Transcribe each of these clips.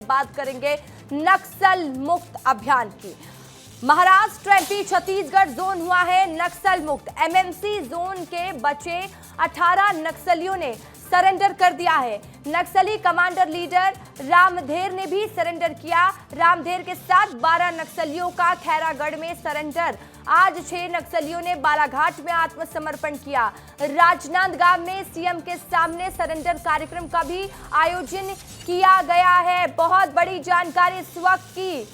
बात करेंगे नक्सल मुक्त अभियान की। महाराष्ट्र, एमपी, छत्तीसगढ़ जोन हुआ है नक्सल मुक्त। एमएमसी जोन के बचे 18 नक्सलियों ने सरेंडर कर दिया है। नक्सली कमांडर लीडर रामधेर ने भी सरेंडर किया। रामधेर के साथ 12 नक्सलियों का खैरागढ़ में सरेंडर। आज 6 नक्सलियों ने बालाघाट में आत्मसमर्पण किया। राजनांदगांव में सीएम के सामने सरेंडर कार्यक्रम का भी आयोजन किया गया है। बहुत बड़ी जानकारी इस वक्त की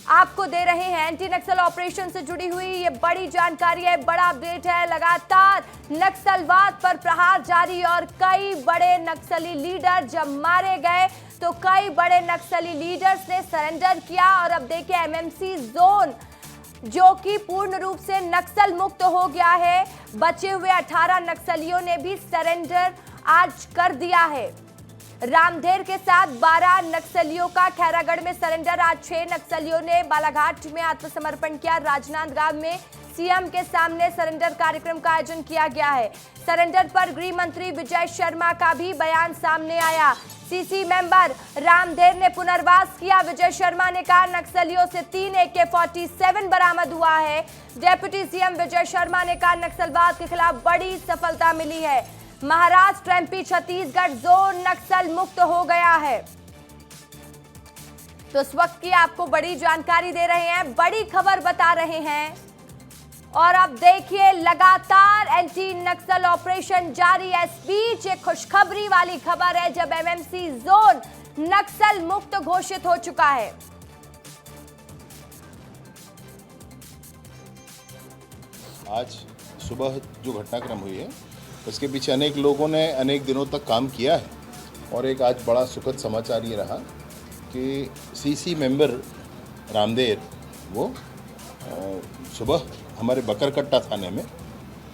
आपको दे रहे हैं। एंटी नक्सल ऑपरेशन से जुड़ी हुई ये बड़ी जानकारी है, बड़ा अपडेट है। लगातार नक्सलवाद पर प्रहार जारी और कई बड़े नक्सली लीडर जब मारे गए तो कई बड़े नक्सली लीडर्स ने सरेंडर किया। और अब देखिए एमएमसी जोन जो कि पूर्ण रूप से नक्सल मुक्त हो गया है। बचे हुए 18 नक्सलियों ने भी सरेंडर आज कर दिया है। रामधेर के साथ 12 नक्सलियों का खैरागढ़ में सरेंडर। आज 6 नक्सलियों ने बालाघाट में आत्मसमर्पण किया। राजनांदगांव में सीएम के सामने सरेंडर कार्यक्रम का आयोजन किया गया है। सरेंडर पर गृह मंत्री विजय शर्मा का भी बयान सामने आया। सीसी मेंबर रामधेर ने पुनर्वास किया। विजय शर्मा ने कहा नक्सलियों से 3 AK-47 बरामद हुआ है। डिप्टी सीएम विजय शर्मा ने कहा नक्सलवाद के खिलाफ बड़ी सफलता मिली है। महाराष्ट्र, एमपी, छत्तीसगढ़ जोन नक्सल मुक्त हो गया है। तो इस वक्त की आपको बड़ी जानकारी दे रहे हैं, बड़ी खबर बता रहे हैं। और अब देखिए लगातार एंटी नक्सल ऑपरेशन जारी है। इस बीच एक खुशखबरी वाली खबर है जब एमएमसी जोन नक्सल मुक्त घोषित हो चुका है। आज सुबह जो घटनाक्रम हुई है उसके पीछे अनेक लोगों ने अनेक दिनों तक काम किया है और एक आज बड़ा सुखद समाचार ये रहा कि सीसी मेंबर रामधेर वो सुबह हमारे बकरकट्टा थाने में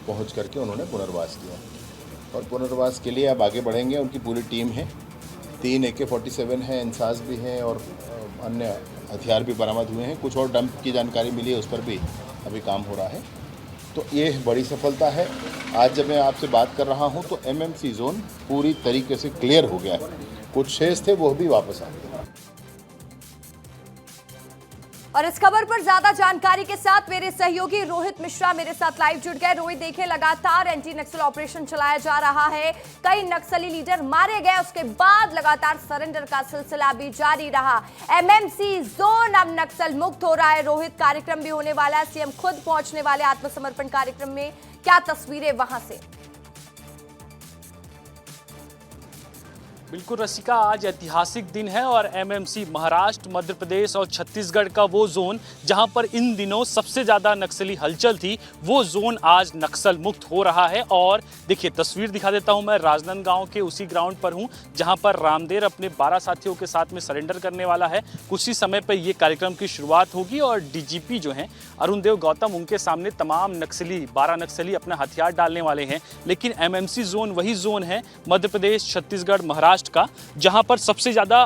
पहुंच करके उन्होंने पुनर्वास किया और पुनर्वास के लिए अब आगे बढ़ेंगे। उनकी पूरी टीम है, 3 AK-47 है, इंसास भी हैं और अन्य हथियार भी बरामद हुए हैं। कुछ और डंप की जानकारी मिली है, उस पर भी अभी काम हो रहा है। तो ये बड़ी सफलता है। आज जब मैं आपसे बात कर रहा हूं तो एमएमसी जोन पूरी तरीके से क्लियर हो गया है। कुछ शेष थे वो भी वापस आ गए। और इस खबर पर ज्यादा जानकारी के साथ मेरे सहयोगी रोहित मिश्रा मेरे साथ लाइव जुड़ गए। रोहित, देखिए लगातार एंटी नक्सल ऑपरेशन चलाया जा रहा है, कई नक्सली लीडर मारे गए, उसके बाद लगातार सरेंडर का सिलसिला भी जारी रहा। एमएमसी जोन अब नक्सल मुक्त हो रहा है। रोहित, कार्यक्रम भी होने वाला है, सीएम खुद पहुंचने वाले आत्मसमर्पण कार्यक्रम में, क्या तस्वीरें वहां से? बिल्कुल रसिका, आज ऐतिहासिक दिन है और एमएमसी महाराष्ट्र, मध्य प्रदेश और छत्तीसगढ़ का वो जोन जहां पर इन दिनों सबसे ज़्यादा नक्सली हलचल थी, वो जोन आज नक्सल मुक्त हो रहा है। और देखिए तस्वीर दिखा देता हूं, मैं राजनांदगांव के उसी ग्राउंड पर हूं जहां पर रामधेर अपने 12 साथियों के साथ में सरेंडर करने वाला है। कुछ ही समय पर ये कार्यक्रम की शुरुआत होगी और डीजीपी जो हैं अरुण देव गौतम, उनके सामने तमाम नक्सली 12 नक्सली अपना हथियार डालने वाले हैं। लेकिन एमएमसी जोन वही जोन है मध्य प्रदेश, छत्तीसगढ़, महाराष्ट्र का जहां पर सबसे ज्यादा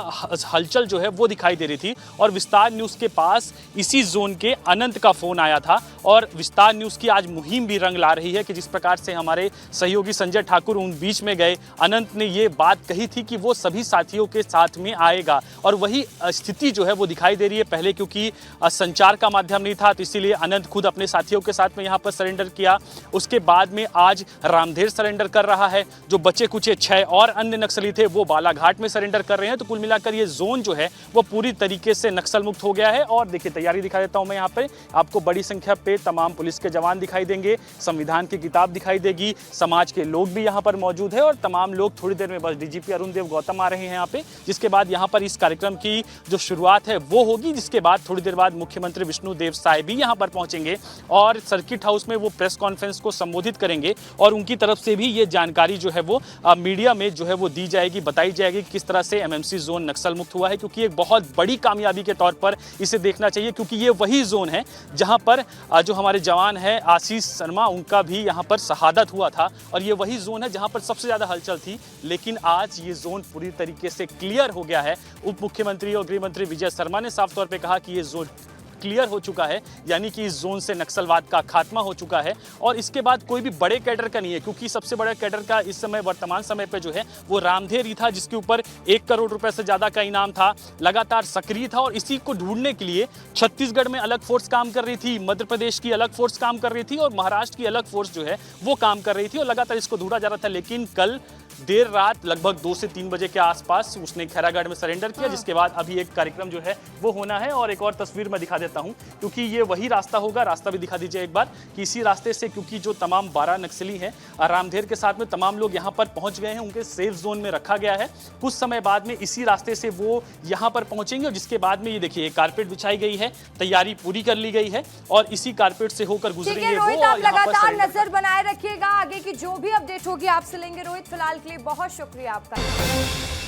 हलचल जो है वो दिखाई दे रही थी। और विस्तार न्यूज के पास इसी जोन के अनंत का फोन आया था और विस्तार न्यूज की आज मुहिम भी रंग ला रही है कि जिस प्रकार से हमारे सहयोगी संजय ठाकुर उन बीच में गए, अनंत ने ये बात कही थी कि वो सभी साथियों के साथ में आएगा और वही स्थिति जो है वो दिखाई दे रही है। पहले क्योंकि संचार का माध्यम नहीं था तो इसीलिए अनंत खुद अपने साथियों के साथ में यहाँ पर सरेंडर किया। उसके बाद में आज रामधेर सरेंडर कर रहा है, जो बचे कुचे 6 और अन्य नक्सली थे वो बालाघाट में सरेंडर कर रहे हैं। तो कुल मिलाकर ये जोन जो है वो पूरी तरीके से नक्सल मुक्त हो गया है। और देखिए तैयारी दिखा देता हूं मैं, यहाँ पे आपको बड़ी संख्या पे तमाम पुलिस के जवान दिखाई देंगे, संविधान की किताब दिखाई देगी, समाज के लोग भी यहाँ पर मौजूद है और तमाम लोग थोड़ी देर में बस डीजीपी अरुण देव गौतम आ रहे हैं यहाँ पे, जिसके बाद यहाँ पर इस कार्यक्रम की जो शुरुआत है वो होगी। जिसके बाद थोड़ी देर बाद मुख्यमंत्री विष्णुदेव साय भी यहाँ पर पहुंचेंगे और सर्किट हाउस में वो प्रेस कॉन्फ्रेंस को संबोधित करेंगे और उनकी तरफ से भी ये जानकारी जो है वो मीडिया में जो है वो दी जाएगी, बताई जाएगी किस तरह से एमएमसी जोन नक्सल मुक्त हुआ है। क्योंकि एक बहुत बड़ी कामयाबी के तौर पर इसे देखना चाहिए, क्योंकि ये वही जोन है जहां पर जो हमारे जवान हैं आशीष शर्मा, उनका भी यहां पर शहादत हुआ था और ये वही जोन है जहां पर सबसे ज्यादा हलचल थी। लेकिन आज ये जोन पूरी तरीके से क्लियर हो गया है। उप मुख्यमंत्री और गृह मंत्री विजय शर्मा ने साफ तौर पर कहा कि ये जोन क्लियर हो चुका है, यानी कि इस जोन से नक्सलवाद का खात्मा हो चुका है और इसके बाद कोई भी बड़े कैडर का नहीं है, क्योंकि सबसे बड़ा कैडर का इस समय वर्तमान समय पे जो है वो रामधेर ही था, जिसके ऊपर 1 करोड़ रुपए से ज्यादा का इनाम था, लगातार सक्रिय था और इसी को ढूंढने के लिए छत्तीसगढ़ में अलग फोर्स काम कर रही थी, मध्य प्रदेश की अलग फोर्स काम कर रही थी और महाराष्ट्र की अलग फोर्स जो है वो काम कर रही थी और लगातार इसको ढूंढा जा रहा था। लेकिन कल देर रात लगभग 2 से 3 बजे के आसपास उसने खैरागढ़ में सरेंडर किया, जिसके बाद अभी एक कार्यक्रम जो है वो होना है। और एक और तस्वीर मैं दिखा देता हूं, क्योंकि ये वही रास्ता होगा, रास्ता भी दिखा दीजिए एक बार, कि इसी रास्ते से, क्योंकि जो तमाम 12 नक्सली हैं रामधेर के साथ में तमाम लोग यहां पर पहुंच गए हैं, उनके सेफ जोन में रखा गया है। कुछ समय बाद में इसी रास्ते से वो यहां पर पहुंचेंगे और जिसके बाद में ये देखिए कारपेट बिछाई गई है, तैयारी पूरी कर ली गई है और इसी कारपेट से होकर गुजरेंगे वो। रोहित, आप लगातार नजर बनाए रखिएगा, आगे की जो भी अपडेट होगी आपसे लेंगे। रोहित, फिलहाल के लिए बहुत शुक्रिया आपका।